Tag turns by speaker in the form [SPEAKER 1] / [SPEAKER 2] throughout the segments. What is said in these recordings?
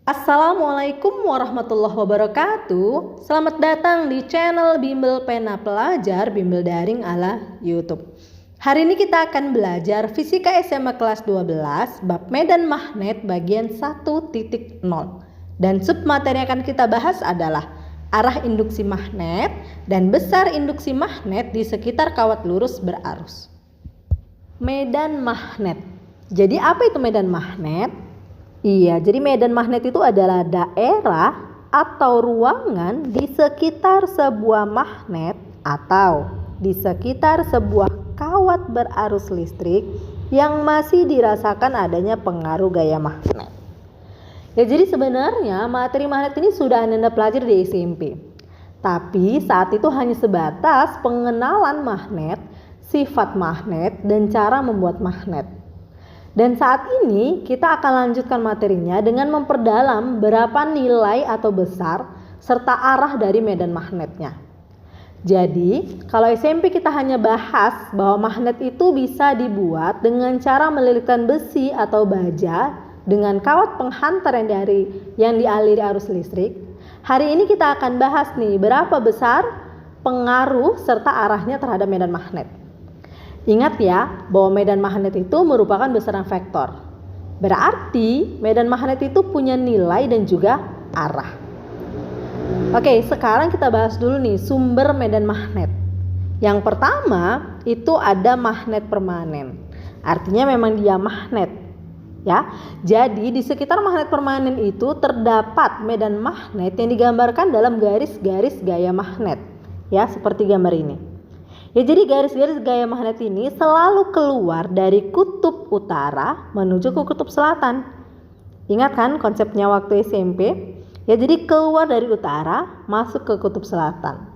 [SPEAKER 1] Assalamualaikum warahmatullahi wabarakatuh. Selamat datang di channel Bimbel Pena Pelajar Bimbel Daring ala YouTube. Hari ini kita akan belajar Fisika SMA kelas 12 bab medan magnet bagian 1.0. Dan submateri yang akan kita bahas adalah arah induksi magnet dan besar induksi magnet di sekitar kawat lurus berarus. Medan magnet. Jadi apa itu medan magnet? Iya, jadi medan magnet itu adalah daerah atau ruangan di sekitar sebuah magnet atau di sekitar sebuah kawat berarus listrik yang masih dirasakan adanya pengaruh gaya magnet. Ya, jadi sebenarnya materi magnet ini sudah Anda pelajari di SMP. Tapi saat itu hanya sebatas pengenalan magnet, sifat magnet, dan cara membuat magnet. Dan saat ini kita akan lanjutkan materinya dengan memperdalam berapa nilai atau besar serta arah dari medan magnetnya. Jadi kalau SMP kita hanya bahas bahwa magnet itu bisa dibuat dengan cara melilitkan besi atau baja dengan kawat penghantar yang dialiri arus listrik. Hari ini kita akan bahas nih berapa besar pengaruh serta arahnya terhadap medan magnet. Ingat ya bahwa medan magnet itu merupakan besaran vektor. Berarti medan magnet itu punya nilai dan juga arah. Oke, sekarang kita bahas dulu nih sumber medan magnet. Yang pertama itu ada magnet permanen. Artinya memang dia magnet. Ya, jadi di sekitar magnet permanen itu terdapat medan magnet yang digambarkan dalam garis-garis gaya magnet. Ya, seperti gambar ini. Ya, jadi garis-garis gaya magnet ini selalu keluar dari kutub utara menuju ke kutub selatan. Ingat kan konsepnya waktu SMP? Ya, jadi keluar dari utara masuk ke kutub selatan.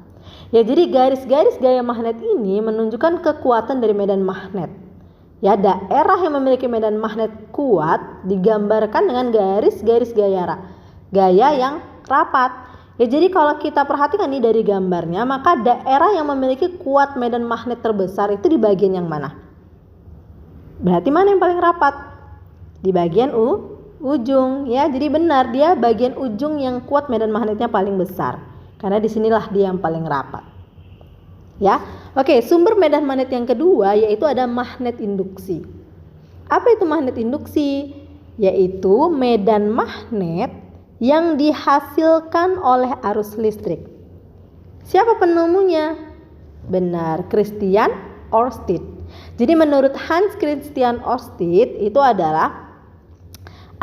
[SPEAKER 1] Ya, jadi garis-garis gaya magnet ini menunjukkan kekuatan dari medan magnet. Ya, daerah yang memiliki medan magnet kuat digambarkan dengan garis-garis gaya yang rapat. Ya, jadi kalau kita perhatikan nih dari gambarnya, maka daerah yang memiliki kuat medan magnet terbesar itu di bagian yang mana? Berarti mana yang paling rapat? Di bagian ujung, ya. Jadi benar, dia bagian ujung yang kuat medan magnetnya paling besar. Karena disinilah dia yang paling rapat. Ya, oke. Sumber medan magnet yang kedua yaitu ada magnet induksi. Apa itu magnet induksi? Yaitu medan magnet yang dihasilkan oleh arus listrik. Siapa penemunya? Benar, Christian Ørsted. Jadi menurut Hans Christian Ørsted itu adalah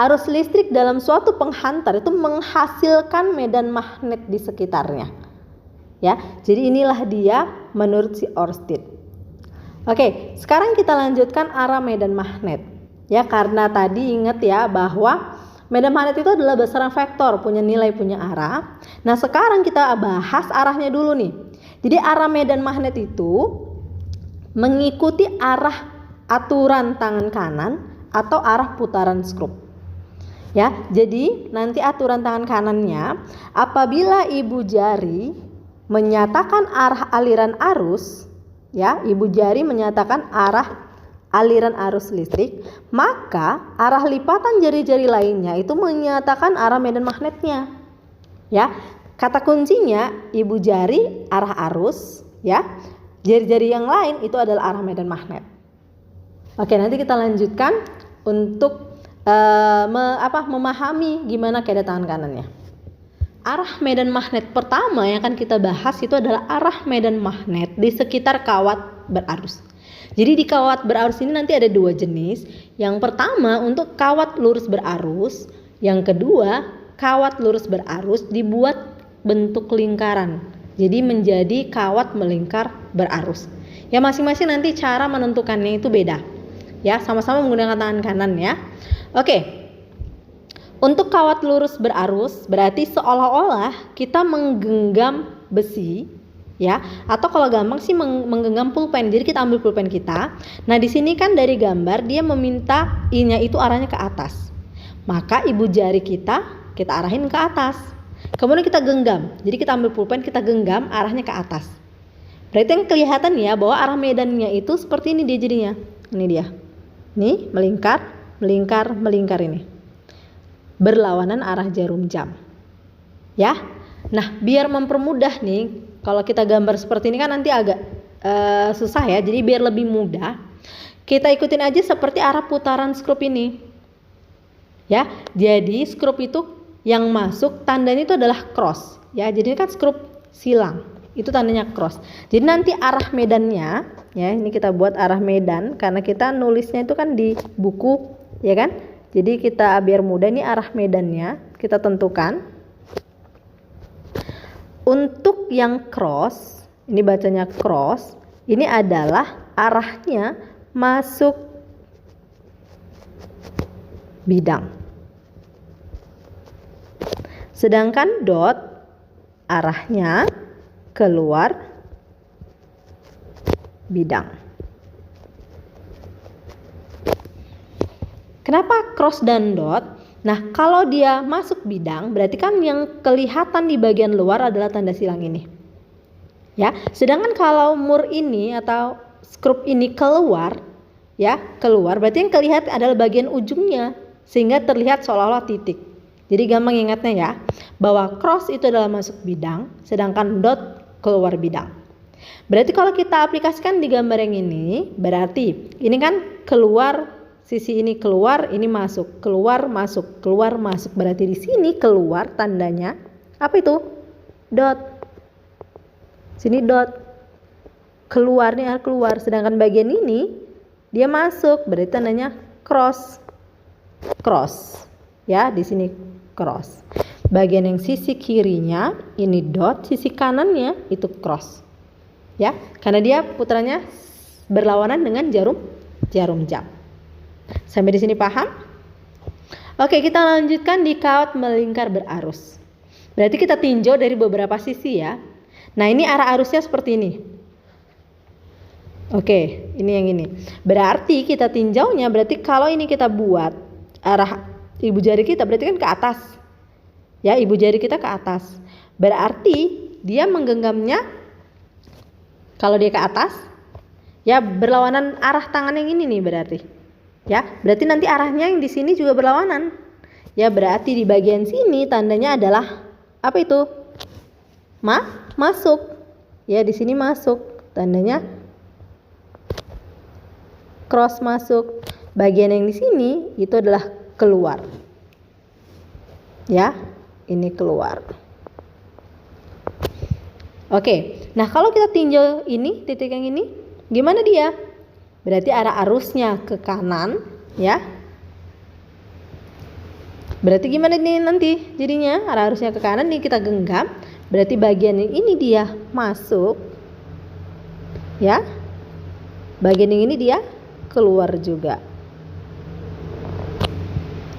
[SPEAKER 1] arus listrik dalam suatu penghantar itu menghasilkan medan magnet di sekitarnya. Ya, jadi inilah dia menurut si Ørsted. Oke, sekarang kita lanjutkan arah medan magnet. Ya, karena tadi ingat ya bahwa medan magnet itu adalah besaran vektor, punya nilai, punya arah. Nah, sekarang kita bahas arahnya dulu nih. Jadi arah medan magnet itu mengikuti arah aturan tangan kanan atau arah putaran skrup. Ya, jadi nanti aturan tangan kanannya apabila ibu jari menyatakan arah aliran arus, ya, ibu jari menyatakan arah aliran arus listrik, maka arah lipatan jari-jari lainnya itu menyatakan arah medan magnetnya. Ya, kata kuncinya ibu jari arah arus, ya. Jari-jari yang lain itu adalah arah medan magnet. Oke, nanti kita lanjutkan untuk memahami gimana keadaan tangan kanannya. Arah medan magnet pertama yang akan kita bahas itu adalah arah medan magnet di sekitar kawat berarus. Jadi di kawat berarus ini nanti ada dua jenis. Yang pertama untuk kawat lurus berarus. Yang kedua kawat lurus berarus dibuat bentuk lingkaran. Jadi menjadi kawat melingkar berarus. Ya, masing-masing nanti cara menentukannya itu beda. Ya, sama-sama menggunakan tangan kanan ya. Oke. Untuk kawat lurus berarus berarti seolah-olah kita menggenggam besi. Ya, atau kalau gampang sih menggenggam pulpen. Jadi kita ambil pulpen kita. Nah, di sini kan dari gambar dia meminta I-nya itu arahnya ke atas. Maka ibu jari kita arahin ke atas. Kemudian kita genggam. Jadi kita ambil pulpen, kita genggam arahnya ke atas. Berarti yang kelihatan ya bahwa arah medannya itu seperti ini dia jadinya. Ini dia. Nih, melingkar ini. berlawanan arah jarum jam. Ya. Nah, biar mempermudah nih, kalau kita gambar seperti ini kan nanti agak susah ya. Jadi biar lebih mudah, kita ikutin aja seperti arah putaran skrup ini. Ya. Jadi skrup itu yang masuk tandanya itu adalah cross. Ya. Jadi ini kan skrup silang. Itu tandanya cross. Jadi nanti arah medannya, ya, ini kita buat arah medan karena kita nulisnya itu kan di buku, ya kan? Jadi kita biar mudah, ini arah medannya kita tentukan. Untuk yang cross, ini bacanya cross, ini adalah arahnya masuk bidang. Sedangkan dot arahnya keluar bidang. Kenapa cross dan dot? Nah, kalau dia masuk bidang, berarti kan yang kelihatan di bagian luar adalah tanda silang ini. Ya, sedangkan kalau mur ini atau skrup ini keluar, ya, keluar, berarti yang kelihatan adalah bagian ujungnya, sehingga terlihat seolah-olah titik. Jadi gampang ingatnya ya, bahwa cross itu adalah masuk bidang, sedangkan dot keluar bidang. Berarti kalau kita aplikasikan di gambar yang ini, berarti ini kan keluar, sisi ini keluar, ini masuk, keluar, masuk, keluar, masuk. Berarti di sini keluar tandanya apa itu? Dot. Sini dot. Keluar nih, keluar. Sedangkan bagian ini dia masuk, berarti tandanya cross. Cross. Ya, di sini cross. Bagian yang sisi kirinya ini dot, sisi kanannya itu cross. Ya, karena dia putarannya berlawanan dengan jarum jam. Sampai di sini paham? Oke, kita lanjutkan di kawat melingkar berarus. Berarti kita tinjau dari beberapa sisi ya. Nah, ini arah arusnya seperti ini. Oke, ini yang ini. Berarti kita tinjaunya, berarti kalau ini kita buat arah ibu jari kita, berarti kan ke atas. Ya, ibu jari kita ke atas. Berarti dia menggenggamnya, kalau dia ke atas, ya berlawanan arah tangan yang ini nih berarti. Ya, berarti nanti arahnya yang di sini juga berlawanan. Ya, berarti di bagian sini tandanya adalah apa itu? Masuk. Ya, di sini masuk. Tandanya cross masuk. Bagian yang di sini itu adalah keluar. Ya, ini keluar. Oke. Nah, kalau kita tinjau ini, titik yang ini, gimana dia? Berarti arah arusnya ke kanan, ya. Berarti gimana nih nanti jadinya? Arah arusnya ke kanan, nih kita genggam. Berarti bagian yang ini dia masuk, ya. Bagian yang ini dia keluar juga.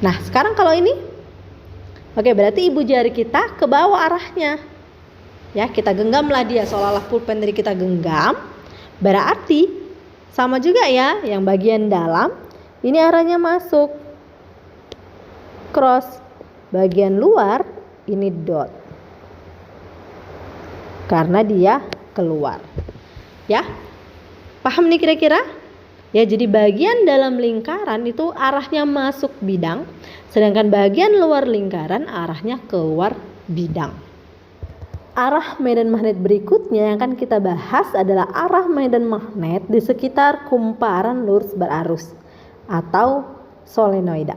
[SPEAKER 1] Nah, sekarang kalau ini, oke, berarti ibu jari kita ke bawah arahnya. Ya, kita genggamlah dia, seolah-olah pulpen dari kita genggam. Berarti sama juga ya, yang bagian dalam ini arahnya masuk cross, bagian luar ini dot karena dia keluar. Ya, paham nih kira-kira? Ya, jadi bagian dalam lingkaran itu arahnya masuk bidang, sedangkan bagian luar lingkaran arahnya keluar bidang. Arah medan magnet berikutnya yang akan kita bahas adalah arah medan magnet di sekitar kumparan lurus berarus atau solenoida.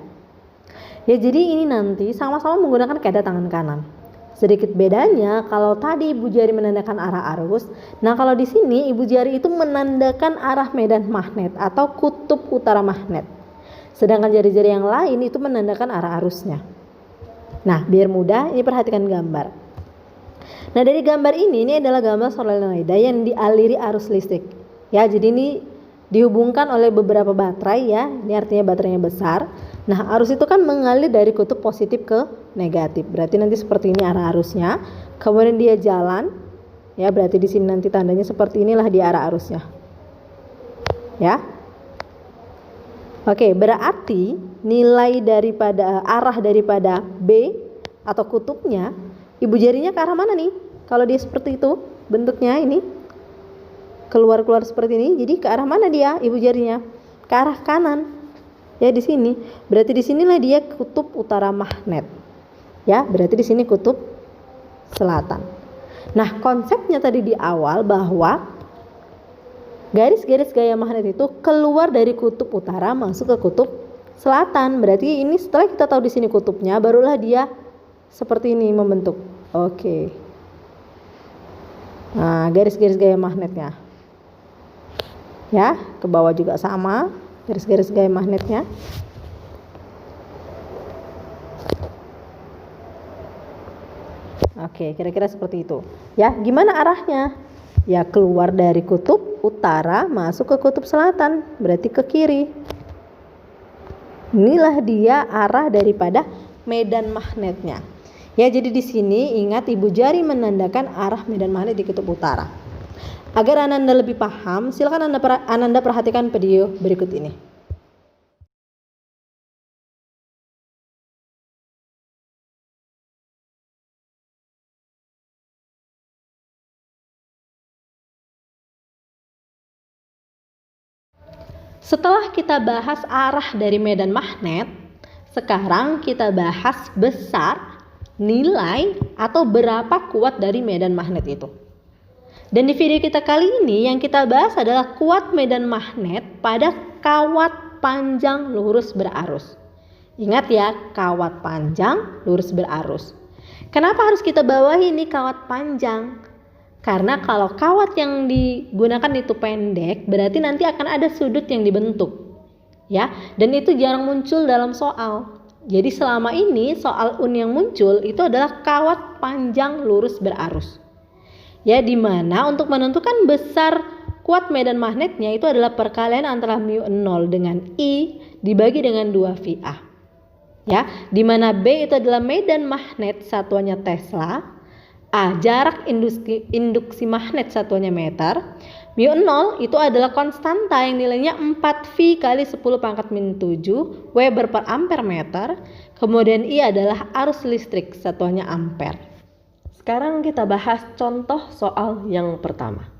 [SPEAKER 1] Ya, jadi ini nanti sama-sama menggunakan kaedah tangan kanan. Sedikit bedanya, kalau tadi ibu jari menandakan arah arus, nah kalau di sini ibu jari itu menandakan arah medan magnet atau kutub utara magnet. Sedangkan jari-jari yang lain itu menandakan arah arusnya. Nah, biar mudah, ini perhatikan gambar. Nah, dari gambar ini adalah gambar solenoida yang dialiri arus listrik. Ya, jadi ini dihubungkan oleh beberapa baterai ya. Ini artinya baterainya besar. Nah, arus itu kan mengalir dari kutub positif ke negatif. Berarti nanti seperti ini arah arusnya. Kemudian dia jalan. Ya, berarti di sini nanti tandanya seperti inilah dia arah arusnya. Ya. Oke, berarti nilai daripada arah daripada B atau kutubnya, ibu jarinya ke arah mana nih? Kalau dia seperti itu bentuknya ini keluar-keluar seperti ini, jadi ke arah mana dia ibu jarinya? Ke arah kanan. Ya di sini. Berarti di sinilah dia kutub utara magnet. Ya, berarti di sini kutub selatan. Nah, konsepnya tadi di awal bahwa garis-garis gaya magnet itu keluar dari kutub utara masuk ke kutub selatan. Berarti ini setelah kita tahu di sini kutubnya, barulah dia seperti ini membentuk. Oke. Nah, garis-garis gaya magnetnya. Ya, ke bawah juga sama garis-garis gaya magnetnya. Oke, kira-kira seperti itu. Ya, gimana arahnya? Ya, keluar dari kutub utara masuk ke kutub selatan, berarti ke kiri. Inilah dia arah daripada medan magnetnya. Ya, jadi di sini ingat ibu jari menandakan arah medan magnet di kutub utara. Agar Ananda lebih paham, silakan Ananda perhatikan video berikut ini. Setelah kita bahas arah dari medan magnet, sekarang kita bahas besar, nilai, atau berapa kuat dari medan magnet itu. Dan di video kita kali ini yang kita bahas adalah kuat medan magnet pada kawat panjang lurus berarus. Ingat ya, kawat panjang lurus berarus. Kenapa harus kita bawahi ini kawat panjang? Karena kalau kawat yang digunakan itu pendek, berarti nanti akan ada sudut yang dibentuk. Ya, dan itu jarang muncul dalam soal. Jadi selama ini soal UN yang muncul itu adalah kawat panjang lurus berarus. Ya, di mana untuk menentukan besar kuat medan magnetnya itu adalah perkalian antara mu 0 dengan I dibagi dengan 2 VA. Ya, di mana B itu adalah medan magnet satuannya Tesla. A, jarak induksi magnet satuannya meter. Mu 0 itu adalah konstanta yang nilainya 4V kali 10 pangkat min 7 Weber per ampere meter. Kemudian I adalah arus listrik satuannya ampere. Sekarang kita bahas contoh soal yang pertama.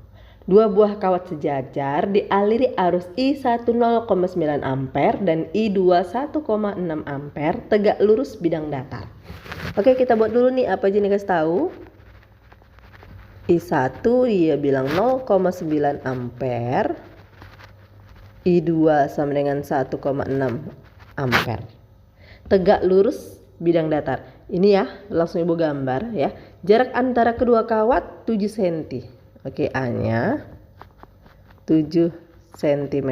[SPEAKER 1] Dua buah kawat sejajar dialiri arus I1 0,9 ampere dan I2 1,6 ampere tegak lurus bidang datar. Oke, kita buat dulu nih apa aja nih guys tahu. I1 dia bilang 0,9 ampere, I2 sama dengan 1,6 ampere. Tegak lurus bidang datar. Ini ya, langsung ibu gambar ya. Jarak antara kedua kawat 7 cm. Oke, A-nya 7 cm.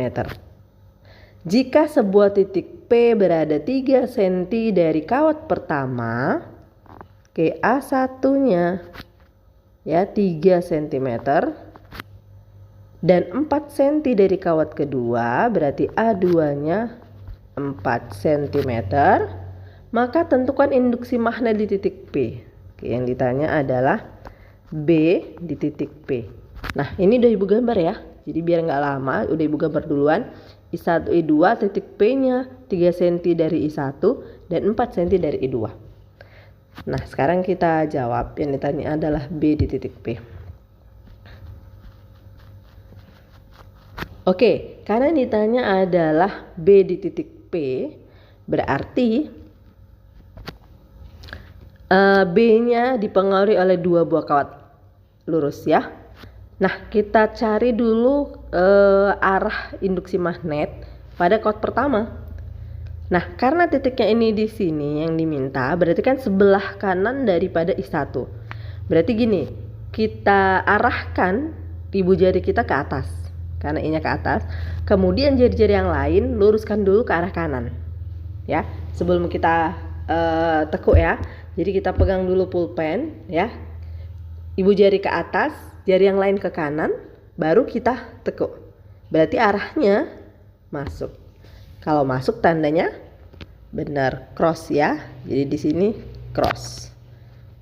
[SPEAKER 1] Jika sebuah titik P berada 3 cm dari kawat pertama, oke, A1-nya ya 3 cm dan 4 cm dari kawat kedua, berarti A2-nya 4 cm. Maka tentukan induksi magnet di titik P. Oke, yang ditanya adalah B di titik P. Nah, ini udah ibu gambar ya. Jadi biar nggak lama, udah ibu gambar duluan. I1, I2 titik P-nya 3 cm dari I1 dan 4 cm dari I2. Nah, sekarang kita jawab. Yang ditanya adalah B di titik P. Oke, karena ditanya adalah B di titik P, berarti B-nya dipengaruhi oleh dua buah kawat lurus ya. Nah, kita cari dulu arah induksi magnet pada kawat pertama. Nah, karena titiknya ini di sini yang diminta, berarti kan sebelah kanan daripada I1. Berarti gini, kita arahkan ibu jari kita ke atas. Karena I-nya ke atas. Kemudian jari-jari yang lain luruskan dulu ke arah kanan. Ya, sebelum kita tekuk ya. Jadi kita pegang dulu pulpen ya. Ibu jari ke atas, jari yang lain ke kanan, baru kita tekuk. Berarti arahnya masuk. Kalau masuk tandanya benar cross ya. Jadi di sini cross.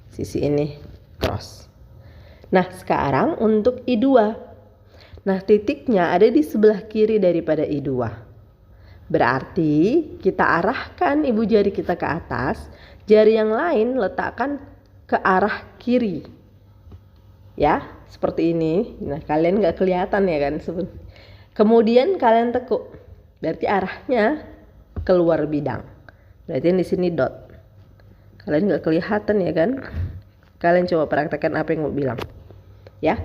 [SPEAKER 1] Sisi ini cross. Nah, sekarang untuk I2. Nah, titiknya ada di sebelah kiri daripada I2. Berarti kita arahkan ibu jari kita ke atas, jari yang lain letakkan ke arah kiri. Ya, seperti ini. Nah, kalian nggak kelihatan ya kan. Kemudian kalian tekuk. Berarti arahnya keluar bidang. Berarti di sini dot. Kalian nggak kelihatan ya kan? Kalian coba praktekkan apa yang gue bilang. Ya.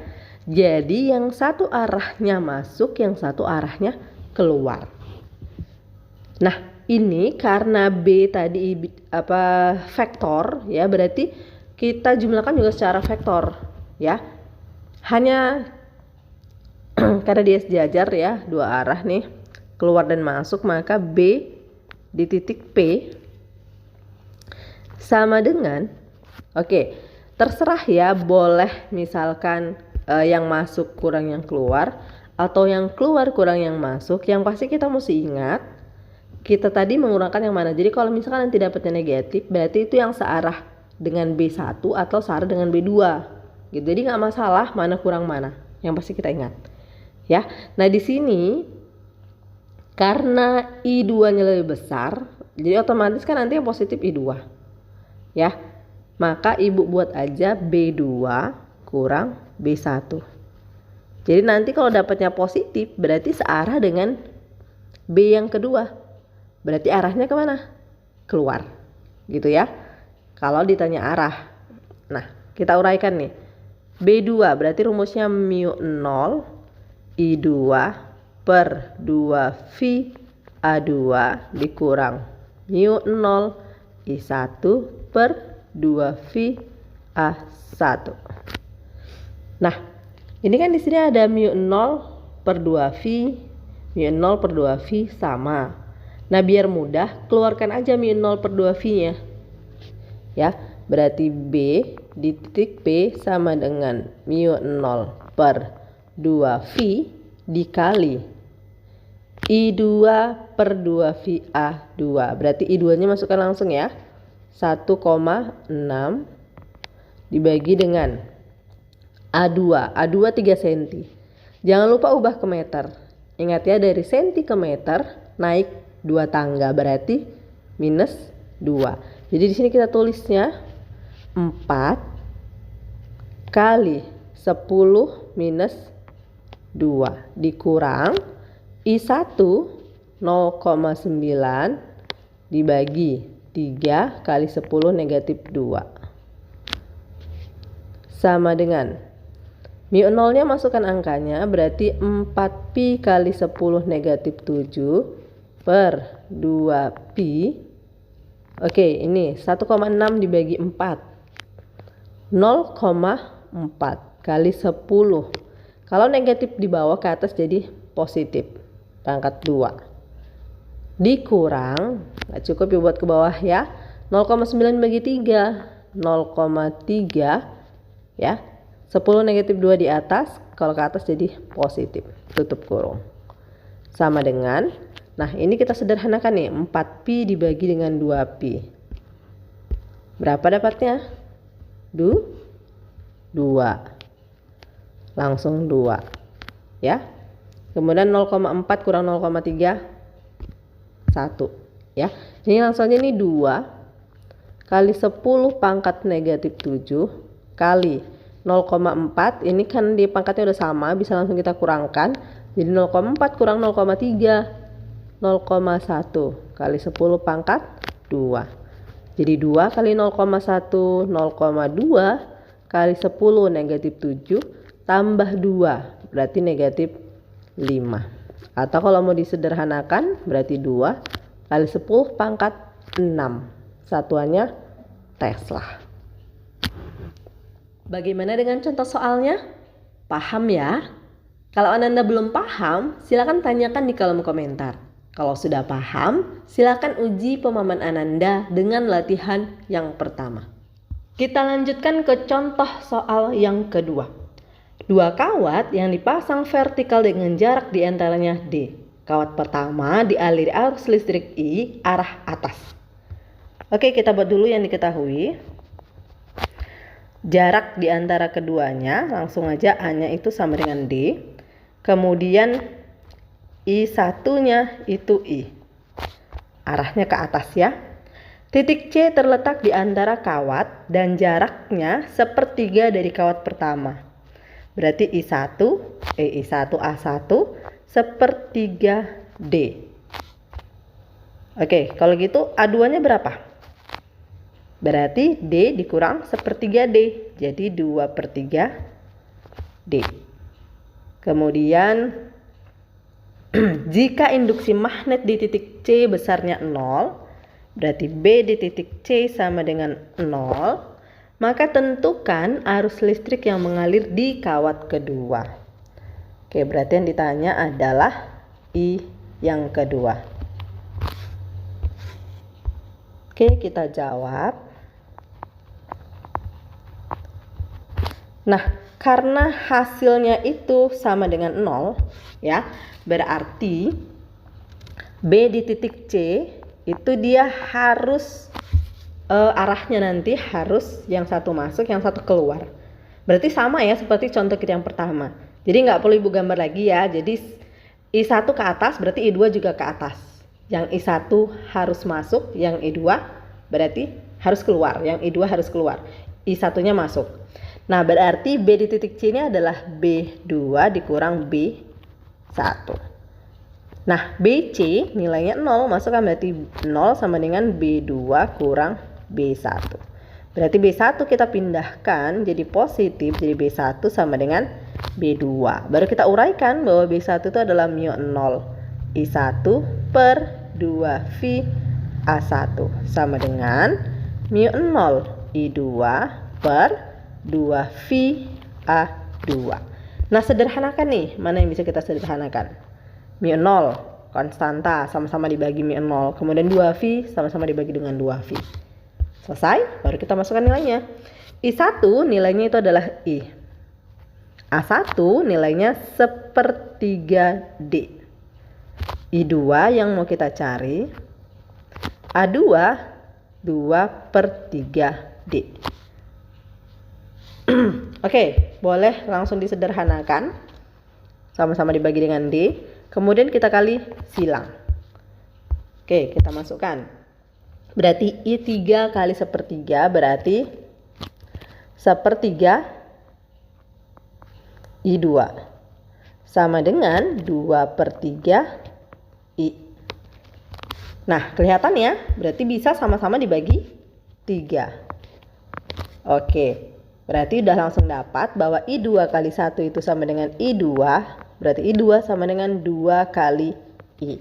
[SPEAKER 1] Jadi yang satu arahnya masuk, yang satu arahnya keluar. Nah, ini karena B tadi vektor ya, berarti kita jumlahkan juga secara vektor ya. Hanya karena dia sejajar ya, dua arah nih, keluar dan masuk, maka B di titik P sama dengan terserah ya, boleh misalkan yang masuk kurang yang keluar, atau yang keluar kurang yang masuk. Yang pasti kita mesti ingat kita tadi mengurangkan yang mana. Jadi kalau misalkan nanti dapatnya negatif, berarti itu yang searah dengan B1 atau searah dengan B2 gitu. Jadi nggak masalah mana kurang mana, yang pasti kita ingat ya. Nah di sini karena I2 nya lebih besar, jadi otomatis kan nanti yang positif I2 ya, maka ibu buat aja B2 kurang B1. Jadi nanti kalau dapatnya positif berarti searah dengan B yang kedua, berarti arahnya kemana? Keluar gitu ya, kalau ditanya arah. Nah kita uraikan nih, B2 berarti rumusnya mu 0 I2 per 2V A2 dikurang mu 0 I1 per 2V A1. Nah, ini kan di sini ada mu 0 per 2V, mu 0 per 2V sama. Nah, biar mudah, keluarkan aja mu 0 per 2V-nya. Ya, berarti B di titik P sama dengan mu 0 per 2V dikali I2 per 2V A2. Berarti I2-nya masukkan langsung ya. 1,6 dibagi dengan A2. A2 3 cm. Jangan lupa ubah ke meter. Ingat ya, dari senti ke meter naik 2 tangga, berarti minus 2. Jadi di sini kita tulisnya 4 kali 10 minus 2 dikurang I1 0,9 dibagi 3 kali 10 negatif 2 sama dengan mu 0 nya masukkan angkanya, berarti 4pi kali 10 negatif 7 per 2pi. Oke, ini 1,6 dibagi 4, 0,4 kali 10. Kalau negatif di bawah ke atas jadi positif, pangkat 2 dikurang, nggak cukup ya buat ke bawah ya, 0,9 bagi 3, 0,3 ya, 10 negatif 2 di atas, kalau ke atas jadi positif, tutup kurung sama dengan, nah ini kita sederhanakan nih, 4pi dibagi dengan 2pi, berapa dapatnya? 2, langsung 2 ya. Kemudian 0,4 kurang 0,3 1 ya. Ini langsung aja nih 2 kali 10 pangkat negatif 7 kali 0,4, ini kan di pangkatnya udah sama, bisa langsung kita kurangkan. Jadi 0,4 kurang 0,3, 0,1 kali 10 pangkat 2. Jadi 2 kali 0,1, 0,2 kali 10 negatif 7 tambah 2, berarti negatif 5. Atau kalau mau disederhanakan berarti 2 kali 10 pangkat 6. Satuannya Tesla. Bagaimana dengan contoh soalnya? Paham ya? Kalau Anda belum paham, silakan tanyakan di kolom komentar. Kalau sudah paham, silakan uji pemahaman Ananda dengan latihan yang pertama. Kita lanjutkan ke contoh soal yang kedua. Dua kawat yang dipasang vertikal dengan jarak di antaranya D. Kawat pertama dialiri arus listrik I arah atas. Oke, kita buat dulu yang diketahui. Jarak di antara keduanya, langsung aja A-nya itu sama dengan D. Kemudian I1-nya itu I. Arahnya ke atas ya. Titik C terletak di antara kawat dan jaraknya sepertiga dari kawat pertama. Berarti I1A1 sepertiga D. Oke, kalau gitu A2-nya berapa? Berarti D dikurang 1/3 D. Jadi 2/3 D. Kemudian jika induksi magnet di titik C besarnya 0, berarti B di titik C sama dengan 0, maka tentukan arus listrik yang mengalir di kawat kedua. Oke, berarti yang ditanya adalah I yang kedua. Oke, kita jawab. Nah, karena hasilnya itu sama dengan 0, ya, berarti B di titik C itu dia harus arahnya nanti harus yang satu masuk, yang satu keluar. Berarti sama ya seperti contoh kita yang pertama. Jadi nggak perlu ibu gambar lagi ya. Jadi I1 ke atas berarti I2 juga ke atas. Yang I1 harus masuk, yang I2 berarti harus keluar, yang I2 harus keluar. I1-nya masuk. Nah, berarti B di titik C ini adalah B2 dikurang B1. Nah, BC nilainya 0, masukkan berarti 0 sama dengan B2 kurang B1. Berarti B1 kita pindahkan jadi positif, jadi B1 sama dengan B2. Baru kita uraikan bahwa B1 itu adalah mu 0 I1 per 2V A1 sama dengan mu 0 I2 per 2V A2. Nah, sederhanakan nih, mana yang bisa kita sederhanakan? Mu 0 konstanta sama-sama dibagi mu 0, kemudian 2V sama-sama dibagi dengan 2V. Selesai, baru kita masukkan nilainya. I1 nilainya itu adalah I. A1 nilainya 1/3 D. I2 yang mau kita cari A2 2/3 D. Oke, boleh langsung disederhanakan. Sama-sama dibagi dengan D. Kemudian kita kali silang. Oke, kita masukkan. Berarti I3 kali 1/3 berarti 1/3 I2 sama dengan 2/3 I. Nah, kelihatan ya, berarti bisa sama-sama dibagi 3. Oke, berarti udah langsung dapat bahwa I2 kali 1 itu sama dengan I2, berarti I2 sama dengan 2 kali I.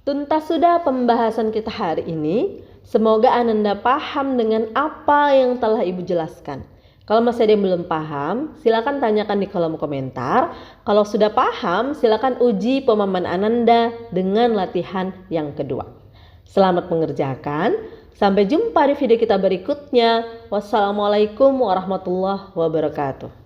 [SPEAKER 1] Tuntas sudah pembahasan kita hari ini. Semoga Ananda paham dengan apa yang telah Ibu jelaskan. Kalau masih ada yang belum paham, silakan tanyakan di kolom komentar. Kalau sudah paham, silakan uji pemahaman Ananda dengan latihan yang kedua. Selamat mengerjakan. Sampai jumpa di video kita berikutnya. Wassalamualaikum warahmatullahi wabarakatuh.